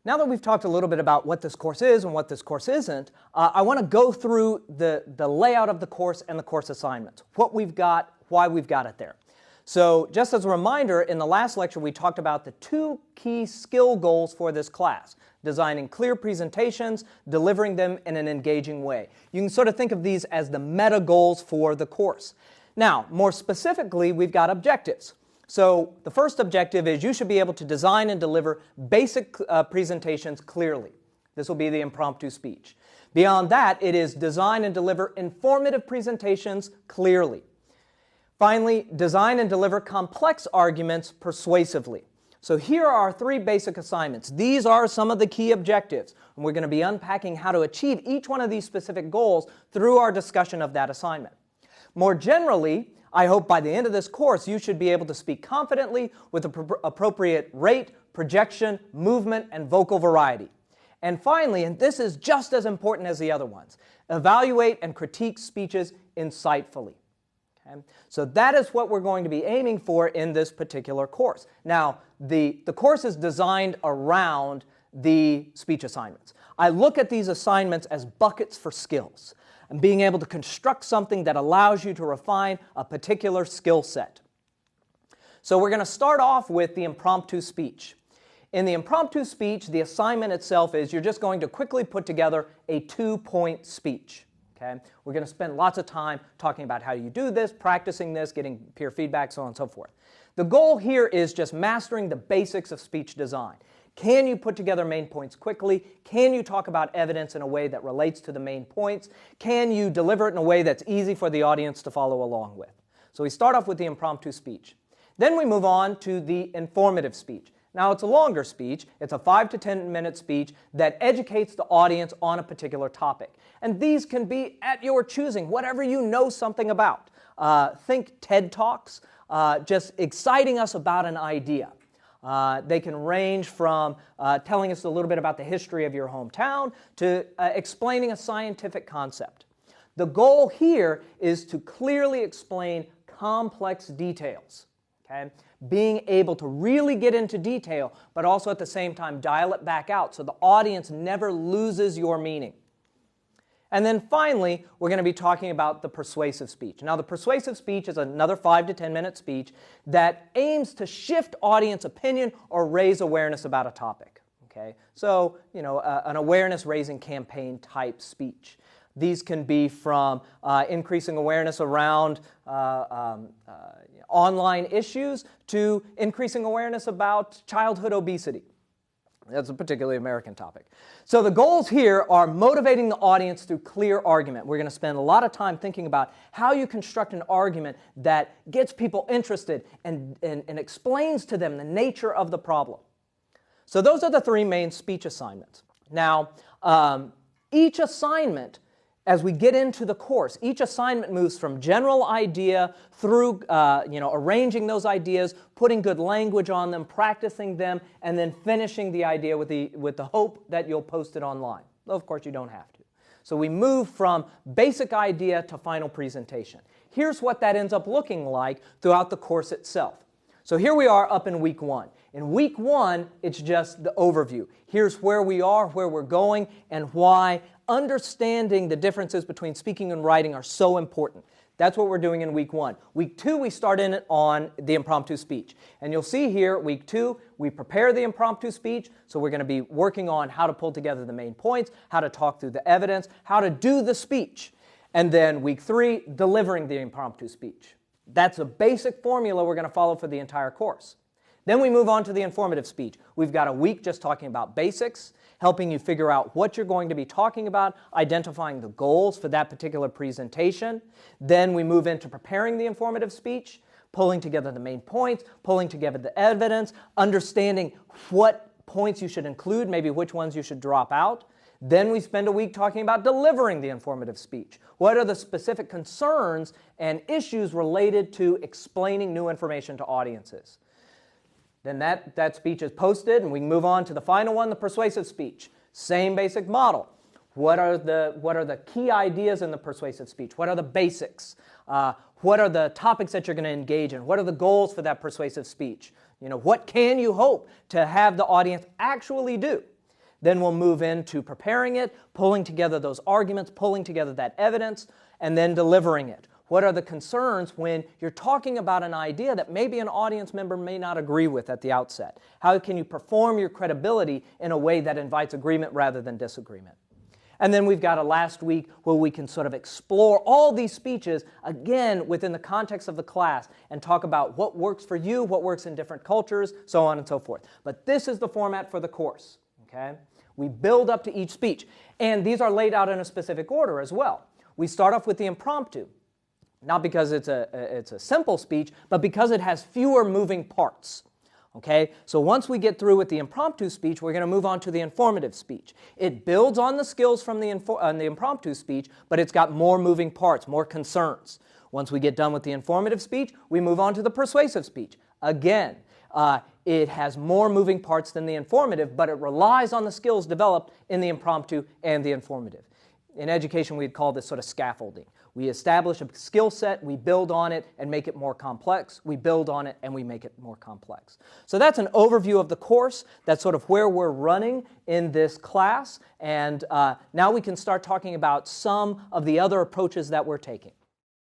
Now that we've talked a little bit about what this course is and what this course isn't, I want to go through the layout of the course and the course assignments, what we've got, why we've got it there. So just as a reminder, in the last lecture we talked about the two key skill goals for this class: designing clear presentations, delivering them in an engaging way. You can sort of think of these as the meta goals for the course. Now, more specifically, we've got objectives. So the first objective is you should be able to design and deliver basic presentations clearly. This will be the impromptu speech. Beyond that, it is design and deliver informative presentations clearly. Finally, design and deliver complex arguments persuasively. So here are our three basic assignments. These are some of the key objectives, and we're going to be unpacking how to achieve each one of these specific goals through our discussion of that assignment. More generally, I hope by the end of this course you should be able to speak confidently with appropriate rate, projection, movement, and vocal variety. And finally, and this is just as important as the other ones, evaluate and critique speeches insightfully. Okay? So that is what we're going to be aiming for in this particular course. Now, the course is designed around the speech assignments. I look at these assignments as buckets for skills, and being able to construct something that allows you to refine a particular skill set. So we're going to start off with the impromptu speech. In the impromptu speech, the assignment itself is you're just going to quickly put together a 2-point speech. Okay? We're going to spend lots of time talking about how you do this, practicing this, getting peer feedback, so on and so forth. The goal here is just mastering the basics of speech design. Can you put together main points quickly? Can you talk about evidence in a way that relates to the main points? Can you deliver it in a way that's easy for the audience to follow along with? So we start off with the impromptu speech. Then we move on to the informative speech. Now it's a longer speech. It's a 5 to 10 minute speech that educates the audience on a particular topic. And these can be at your choosing, whatever you know something about. Think TED Talks, just exciting us about an idea. They can range from telling us a little bit about the history of your hometown to explaining a scientific concept. The goal here is to clearly explain complex details, okay? Being able to really get into detail, but also at the same time dial it back out so the audience never loses your meaning. And then finally, we're going to be talking about the persuasive speech. Now, the persuasive speech is another 5 to 10 minute speech that aims to shift audience opinion or raise awareness about a topic. Okay? So, an awareness-raising campaign type speech. These can be from increasing awareness around online issues to increasing awareness about childhood obesity. That's a particularly American topic. So the goals here are motivating the audience through clear argument. We're going to spend a lot of time thinking about how you construct an argument that gets people interested and explains to them the nature of the problem. So those are the three main speech assignments. Now, each assignment, as we get into the course, each assignment moves from general idea through arranging those ideas, putting good language on them, practicing them, and then finishing the idea with the hope that you'll post it online. Though, of course, you don't have to. So we move from basic idea to final presentation. Here's what that ends up looking like throughout the course itself. So here we are up in week 1. In week 1, it's just the overview. Here's where we are, where we're going, and why understanding the differences between speaking and writing are so important. That's what we're doing in week 1. Week 2, we start in it on the impromptu speech. And you'll see here, week 2, we prepare the impromptu speech. So we're going to be working on how to pull together the main points, how to talk through the evidence, how to do the speech. And then week 3, delivering the impromptu speech. That's a basic formula we're going to follow for the entire course. Then we move on to the informative speech. We've got a week just talking about basics, helping you figure out what you're going to be talking about, identifying the goals for that particular presentation. Then we move into preparing the informative speech, pulling together the main points, pulling together the evidence, understanding what points you should include, maybe which ones you should drop out. Then we spend a week talking about delivering the informative speech. What are the specific concerns and issues related to explaining new information to audiences? Then that speech is posted, and we can move on to the final one, the persuasive speech. Same basic model. What are the key ideas in the persuasive speech? What are the basics? What are the topics that you're going to engage in? What are the goals for that persuasive speech? What can you hope to have the audience actually do? Then we'll move into preparing it, pulling together those arguments, pulling together that evidence, and then delivering it. What are the concerns when you're talking about an idea that maybe an audience member may not agree with at the outset? How can you perform your credibility in a way that invites agreement rather than disagreement? And then we've got a last week where we can sort of explore all these speeches, again, within the context of the class, and talk about what works for you, what works in different cultures, so on and so forth. But this is the format for the course, okay? We build up to each speech. And these are laid out in a specific order as well. We start off with the impromptu. Not because it's a simple speech, but because it has fewer moving parts. Okay? So once we get through with the impromptu speech, we're going to move on to the informative speech. It builds on the skills from the impromptu speech, but it's got more moving parts, more concerns. Once we get done with the informative speech, we move on to the persuasive speech. Again, it has more moving parts than the informative, but it relies on the skills developed in the impromptu and the informative. In education, we'd call this sort of scaffolding. We establish a skill set, we build on it and make it more complex. We build on it and we make it more complex. So that's an overview of the course. That's sort of where we're running in this class. And now we can start talking about some of the other approaches that we're taking.